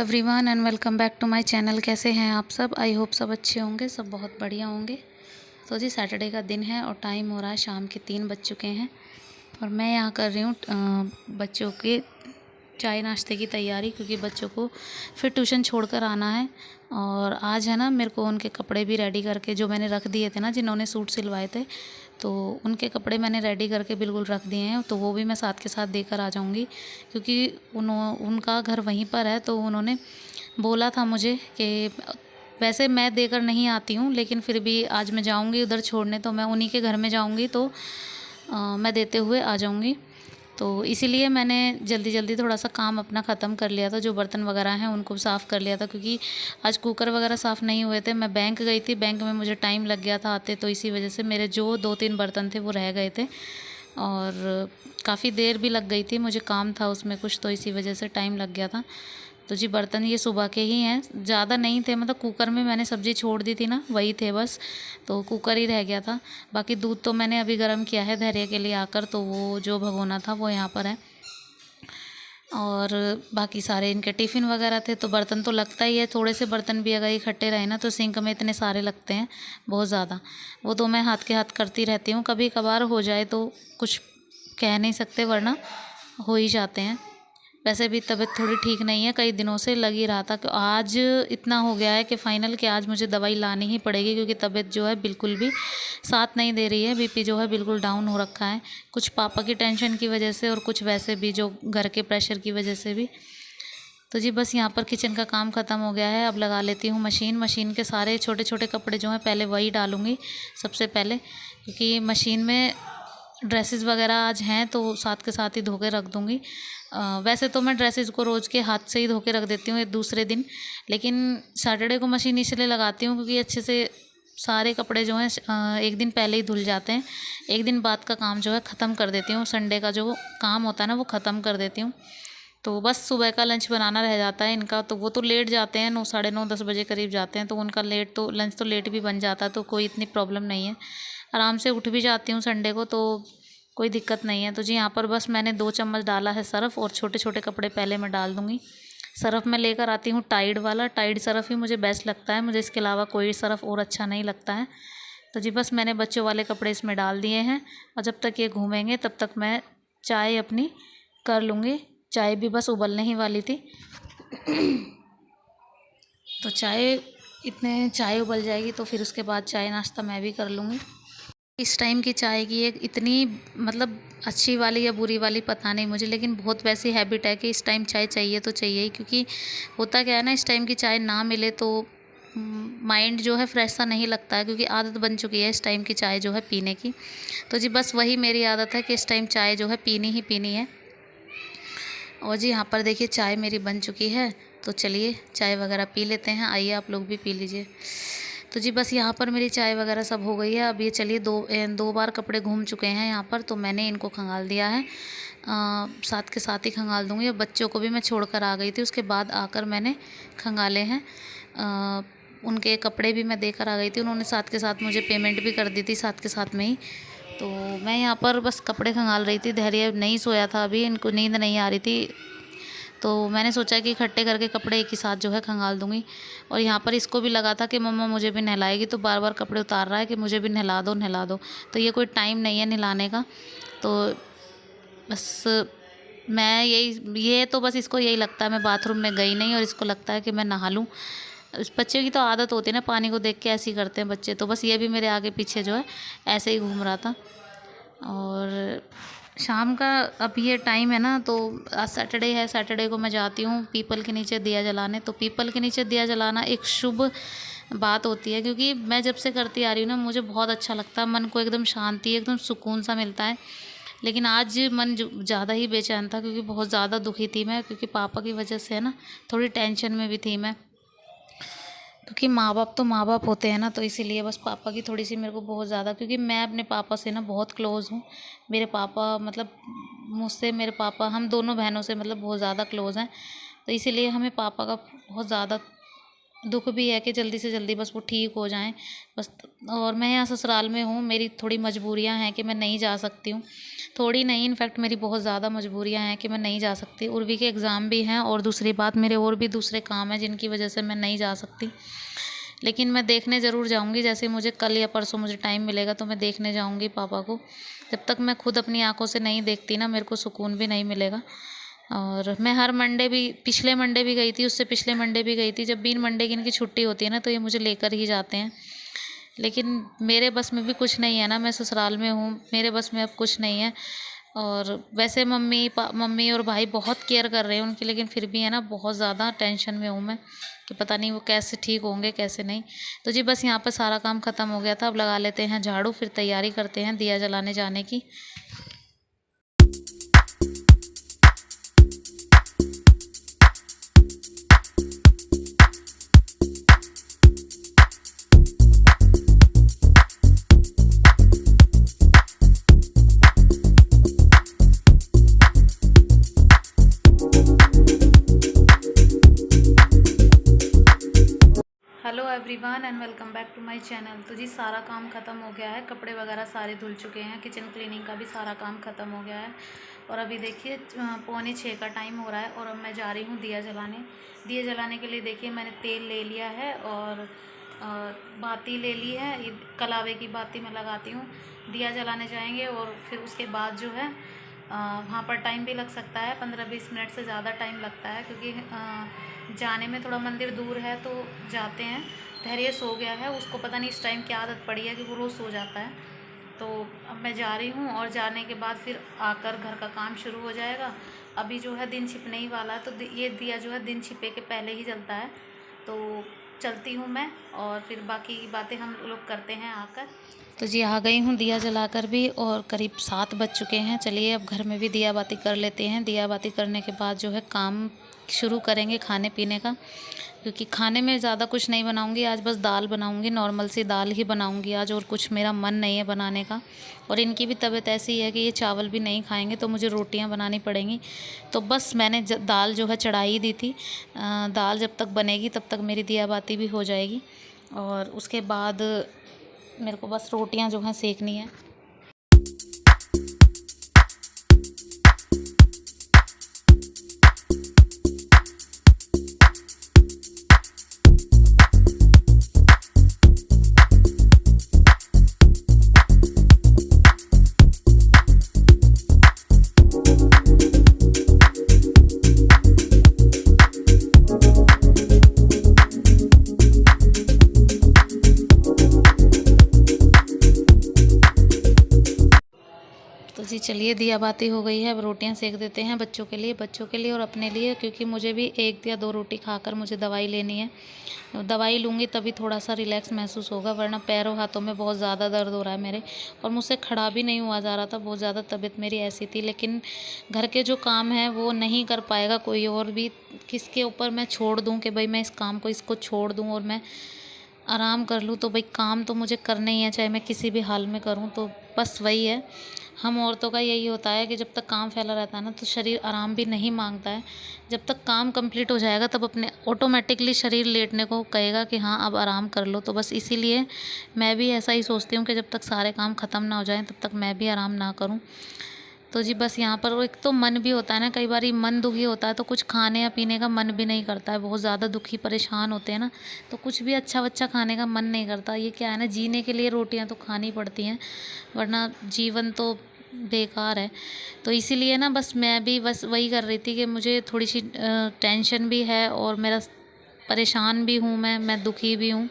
Everyone and welcome back to my channel. कैसे हैं आप सब? आई होप सब अच्छे होंगे, सब बहुत बढ़िया होंगे। तो जी सैटरडे का दिन है और टाइम हो रहा है शाम के 3 बज चुके हैं और मैं यहाँ कर रही हूँ बच्चों के चाय नाश्ते की तैयारी, क्योंकि बच्चों को फिर ट्यूशन छोड़कर आना है। और आज है ना, मेरे को उनके कपड़े भी रेडी करके जो मैंने रख दिए थे ना, जिन्होंने सूट सिलवाए थे, तो उनके कपड़े मैंने रेडी करके बिल्कुल रख दिए हैं। तो वो भी मैं साथ के साथ देकर आ जाऊँगी, क्योंकि उनका घर वहीं पर है। तो उन्होंने बोला था मुझे कि वैसे मैं देकर नहीं आती हूँ, लेकिन फिर भी आज मैं जाऊँगी उधर छोड़ने, तो मैं उन्हीं के घर में जाऊँगी, तो मैं देते हुए आ जाऊँगी। तो इसीलिए मैंने जल्दी जल्दी थोड़ा सा काम अपना ख़त्म कर लिया था। जो बर्तन वगैरह हैं उनको साफ़ कर लिया था, क्योंकि आज कुकर वगैरह साफ़ नहीं हुए थे। मैं बैंक गई थी, बैंक में मुझे टाइम लग गया था आते, तो इसी वजह से मेरे जो 2-3 बर्तन थे वो रह गए थे और काफ़ी देर भी लग गई थी। मुझे काम था उसमें कुछ, तो इसी वजह से टाइम लग गया था। तो जी बर्तन ये सुबह के ही हैं, ज़्यादा नहीं थे। मतलब कुकर में मैंने सब्ज़ी छोड़ दी थी ना, वही थे बस, तो कुकर ही रह गया था। बाकी दूध तो मैंने अभी गर्म किया है धैर्य के लिए आकर, तो वो जो भगोना था वो यहाँ पर है। और बाकी सारे इनके टिफ़िन वगैरह थे, तो बर्तन तो लगता ही है। थोड़े से बर्तन भी अगर इकट्ठे रहे ना, तो सिंक में इतने सारे लगते हैं, बहुत ज़्यादा। वो तो मैं हाथ के हाथ करती रहती हूँ, कभी कभार हो जाए तो कुछ कह नहीं सकते, वरना हो ही जाते हैं। वैसे भी तबीयत थोड़ी ठीक नहीं है, कई दिनों से लग ही रहा था कि आज इतना हो गया है कि फ़ाइनल कि आज मुझे दवाई लानी ही पड़ेगी, क्योंकि तबीयत जो है बिल्कुल भी साथ नहीं दे रही है। बीपी जो है बिल्कुल डाउन हो रखा है, कुछ पापा की टेंशन की वजह से और कुछ वैसे भी जो घर के प्रेशर की वजह से भी। तो जी बस यहाँ पर किचन का काम ख़त्म हो गया है। अब लगा लेती हूँ मशीन के सारे छोटे छोटे कपड़े जो हैं पहले वही डालूँगी सबसे पहले, क्योंकि मशीन में ड्रेसेस वगैरह आज हैं तो साथ के साथ ही धो के रख दूँगी। वैसे तो मैं ड्रेसेस को रोज़ के हाथ से ही धो के रख देती हूँ एक दूसरे दिन, लेकिन सैटरडे को मशीन इसलिए लगाती हूँ क्योंकि अच्छे से सारे कपड़े जो हैं एक दिन पहले ही धुल जाते हैं। एक दिन बाद का काम जो है ख़त्म कर देती हूँ, संडे का जो काम होता है ना वो ख़त्म कर देती हूँ। तो बस सुबह का लंच बनाना रह जाता है इनका, तो वो तो लेट जाते हैं, 9 साढ़े 9 10 बजे करीब जाते हैं, तो उनका लेट तो लंच तो लेट भी बन जाता है, तो कोई इतनी प्रॉब्लम नहीं है। आराम से उठ भी जाती हूँ संडे को, तो कोई दिक्कत नहीं है। तो जी यहाँ पर बस मैंने 2 चम्मच डाला है सर्फ़, और छोटे छोटे कपड़े पहले मैं डाल दूँगी। सर्फ़ मैं लेकर आती हूँ टाइड वाला, टाइड सर्फ़ ही मुझे बेस्ट लगता है, मुझे इसके अलावा कोई सर्फ़ और अच्छा नहीं लगता है। तो जी बस मैंने बच्चों वाले कपड़े इसमें डाल दिए हैं, और जब तक ये घूमेंगे तब तक मैं चाय अपनी कर लूँगी। चाय भी बस उबलने ही वाली थी। तो चाय उबल जाएगी तो फिर उसके बाद चाय नाश्ता मैं भी कर लूँगी। इस टाइम की चाय की एक इतनी मतलब अच्छी वाली या बुरी वाली पता नहीं मुझे, लेकिन बहुत वैसी हैबिट है कि इस टाइम चाय चाहिए तो चाहिए ही, क्योंकि होता क्या है ना, इस टाइम की चाय ना मिले तो माइंड जो है फ्रेश सा नहीं लगता है, क्योंकि आदत बन चुकी है इस टाइम की चाय जो है पीने की। तो जी बस वही मेरी आदत है कि इस टाइम चाय जो है पीनी ही पीनी है। और जी यहाँ पर देखिए चाय मेरी बन चुकी है, तो चलिए चाय वगैरह पी लेते हैं। आइए आप लोग भी पी लीजिए। तो जी बस यहाँ पर मेरी चाय वगैरह सब हो गई है। अब ये चलिए दो बार कपड़े घूम चुके हैं यहाँ पर, तो मैंने इनको खंगाल दिया है। साथ के साथ ही खंगाल दूँगी। अब बच्चों को भी मैं छोड़ कर आ गई थी, उसके बाद आकर मैंने खंगाले हैं। उनके कपड़े भी मैं देकर आ गई थी, उन्होंने साथ के साथ मुझे पेमेंट भी कर दी थी साथ के साथ में ही। तो मैं यहाँ पर बस कपड़े खंगाल रही थी। धैर्य नहीं सोया था अभी, इनको नींद नहीं आ रही थी, तो मैंने सोचा कि इकट्ठे करके कपड़े एक ही साथ जो है खंगाल दूँगी। और यहाँ पर इसको भी लगा था कि मम्मा मुझे भी नहलाएगी, तो बार बार कपड़े उतार रहा है कि मुझे भी नहला दो नहला दो। तो ये कोई टाइम नहीं है नहलाने का, तो बस ये तो बस इसको यही लगता है मैं बाथरूम में गई नहीं, और इसको लगता है कि मैं नहा लूँ। इस बच्चे की तो आदत होती है ना, पानी को देख के ऐसे ही करते हैं बच्चे, तो बस ये भी मेरे आगे पीछे जो है ऐसे ही घूम रहा था। और शाम का अब ये टाइम है ना, तो आज सैटरडे है, सैटरडे को मैं जाती हूँ पीपल के नीचे दिया जलाने। तो पीपल के नीचे दिया जलाना एक शुभ बात होती है, क्योंकि मैं जब से करती आ रही हूँ ना, मुझे बहुत अच्छा लगता है, मन को एकदम शांति एकदम सुकून सा मिलता है। लेकिन आज मन ज़्यादा ही बेचैन था, क्योंकि बहुत ज़्यादा दुखी थी मैं, क्योंकि पापा की वजह से है ना, थोड़ी टेंशन में भी थी मैं, क्योंकि माँ बाप तो माँ बाप होते हैं ना, तो इसीलिए बस पापा की थोड़ी सी मेरे को बहुत ज़्यादा, क्योंकि मैं अपने पापा से ना बहुत क्लोज़ हूँ। मेरे पापा मतलब मुझसे, मेरे पापा हम दोनों बहनों से मतलब बहुत ज़्यादा क्लोज़ हैं, तो इसीलिए हमें पापा का बहुत ज़्यादा दुख भी है कि जल्दी से जल्दी बस वो ठीक हो जाएं बस। और मैं यहाँ ससुराल में हूँ, मेरी थोड़ी मजबूरियाँ हैं कि मैं नहीं जा सकती हूँ। थोड़ी नहीं, इनफैक्ट मेरी बहुत ज़्यादा मजबूरियाँ हैं कि मैं नहीं जा सकती। उर्वी के एग्ज़ाम भी हैं और दूसरी बात मेरे और भी दूसरे काम हैं जिनकी वजह से मैं नहीं जा सकती। लेकिन मैं देखने ज़रूर जाऊँगी, जैसे मुझे कल या परसों मुझे टाइम मिलेगा तो मैं देखने जाऊँगी पापा को। जब तक मैं खुद अपनी आँखों से नहीं देखती ना, मेरे को सुकून भी नहीं मिलेगा। और मैं हर मंडे भी, पिछले मंडे भी गई थी, उससे पिछले मंडे भी गई थी। जब भी इन मंडे की इनकी छुट्टी होती है ना तो ये मुझे लेकर ही जाते हैं। लेकिन मेरे बस में भी कुछ नहीं है ना, मैं ससुराल में हूँ, मेरे बस में अब कुछ नहीं है। और वैसे मम्मी और भाई बहुत केयर कर रहे हैं उनकी, लेकिन फिर भी है ना बहुत ज़्यादा टेंशन में हूँ मैं कि पता नहीं वो कैसे ठीक होंगे कैसे नहीं। तो जी बस यहाँ पर सारा काम ख़त्म हो गया था। अब लगा लेते हैं झाड़ू, फिर तैयारी करते हैं दिया जलाने जाने की। Hello everyone and welcome back to my channel. तो जी सारा काम ख़त्म हो गया है, कपड़े वगैरह सारे धुल चुके हैं, किचन क्लीनिंग का भी सारा काम ख़त्म हो गया है। और अभी देखिए 5:45 का टाइम हो रहा है और अब मैं जा रही हूँ दिया जलाने। दिया जलाने के लिए देखिए मैंने तेल ले लिया है और बाती ले ली है, ये कलावे की बाती मैं लगाती हूँ। दिया जलाने जाएंगे और फिर उसके बाद जो है वहाँ पर टाइम भी लग सकता है, 15-20 मिनट से ज़्यादा टाइम लगता है, क्योंकि जाने में थोड़ा मंदिर दूर है तो जाते हैं। धैर्य सो गया है, उसको पता नहीं इस टाइम क्या आदत पड़ी है कि वो रोज़ सो जाता है। तो अब मैं जा रही हूँ और जाने के बाद फिर आकर घर का काम शुरू हो जाएगा। अभी जो है दिन छिपने ही वाला है, तो ये दिया जो है दिन छिपे के पहले ही जलता है। तो चलती हूँ मैं और फिर बाकी की बातें हम लोग करते हैं आकर। तो जी आ गई हूँ दिया जलाकर भी और करीब 7 बज चुके हैं। चलिए अब घर में भी दिया बाती कर लेते हैं। दिया बाती करने के बाद जो है काम शुरू करेंगे खाने पीने का, क्योंकि खाने में ज़्यादा कुछ नहीं बनाऊंगी आज, बस दाल बनाऊंगी, नॉर्मल सी दाल ही बनाऊंगी आज, और कुछ मेरा मन नहीं है बनाने का। और इनकी भी तबीयत ऐसी है कि ये चावल भी नहीं खाएंगे तो मुझे रोटियां बनानी पड़ेंगी। तो बस मैंने दाल जो है चढ़ा ही दी थी। दाल जब तक बनेगी तब तक मेरी दिया बाती भी हो जाएगी और उसके बाद मेरे को बस रोटियां जो हैं सेकनी है। तो जी चलिए दिया बाती हो गई है, अब रोटियां सेक देते हैं बच्चों के लिए और अपने लिए, क्योंकि मुझे भी 1 या 2 रोटी खाकर मुझे दवाई लेनी है। दवाई लूँगी तभी थोड़ा सा रिलैक्स महसूस होगा, वरना पैरों हाथों में बहुत ज़्यादा दर्द हो रहा है मेरे, और मुझसे खड़ा भी नहीं हुआ जा रहा था, बहुत ज़्यादा तबीयत मेरी ऐसी थी। लेकिन घर के जो काम हैं वो नहीं कर पाएगा कोई और भी, किसके ऊपर मैं छोड़ दूँ कि भाई मैं इस काम को इसको छोड़ दूँ और मैं आराम कर लूँ। तो भाई काम तो मुझे करना ही है, चाहे मैं किसी भी हाल में करूँ। तो बस वही है, हम औरतों का यही होता है कि जब तक काम फैला रहता है ना तो शरीर आराम भी नहीं मांगता है। जब तक काम कंप्लीट हो जाएगा तब अपने ऑटोमेटिकली शरीर लेटने को कहेगा कि हाँ अब आराम कर लो। तो बस इसीलिए मैं भी ऐसा ही सोचती हूँ कि जब तक सारे काम ख़त्म ना हो जाएं तब तक मैं भी आराम ना करूँ। तो जी बस यहाँ पर एक तो मन भी होता है ना, कई बार मन दुखी होता है तो कुछ खाने या पीने का मन भी नहीं करता है। बहुत ज़्यादा दुखी परेशान होते हैं ना तो कुछ भी अच्छा बच्चा खाने का मन नहीं करता। ये क्या है ना, जीने के लिए रोटियां तो खानी पड़ती हैं, वरना जीवन तो बेकार है। तो इसीलिए ना बस मैं भी बस वही कर रही थी कि मुझे थोड़ी सी टेंशन भी है और मेरा परेशान भी हूँ, मैं दुखी भी हूँ।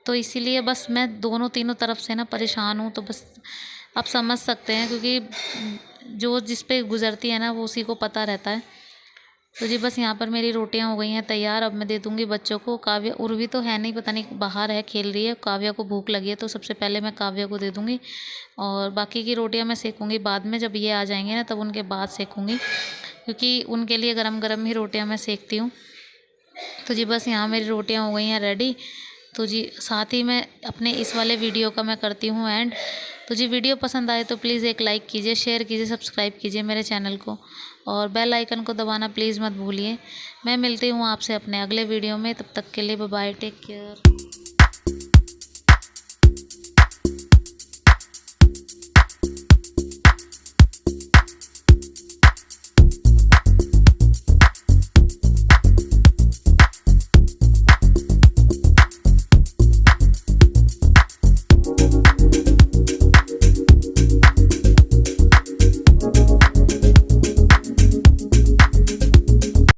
तो इसीलिए बस मैं दोनों तीनों तरफ से ना परेशान हूँ। तो बस आप समझ सकते हैं, क्योंकि जो जिस पे गुज़रती है ना वो उसी को पता रहता है। तो जी बस यहाँ पर मेरी रोटियां हो गई हैं तैयार, अब मैं दे दूँगी बच्चों को। काव्या उर्वी तो है नहीं, पता नहीं बाहर है खेल रही है, काव्या को भूख लगी है तो सबसे पहले मैं काव्या को दे दूँगी और बाकी की रोटियां मैं सेकूँगी बाद में, जब ये आ जाएंगे ना तब उनके बाद सेकूँगी, क्योंकि उनके लिए गरम गरम ही रोटियाँ मैं सेकती हूँ। तो जी बस यहाँ मेरी रोटियाँ हो गई हैं रेडी। तो जी साथ ही मैं अपने इस वाले वीडियो का मैं करती हूँ एंड। तो जी वीडियो पसंद आए तो प्लीज़ एक लाइक कीजिए, शेयर कीजिए, सब्सक्राइब कीजिए मेरे चैनल को। और बेल आइकन को दबाना प्लीज़ मत भूलिए। मैं मिलती हूँ आपसे अपने अगले वीडियो में, तब तक के लिए बाय बाय, टेक केयर।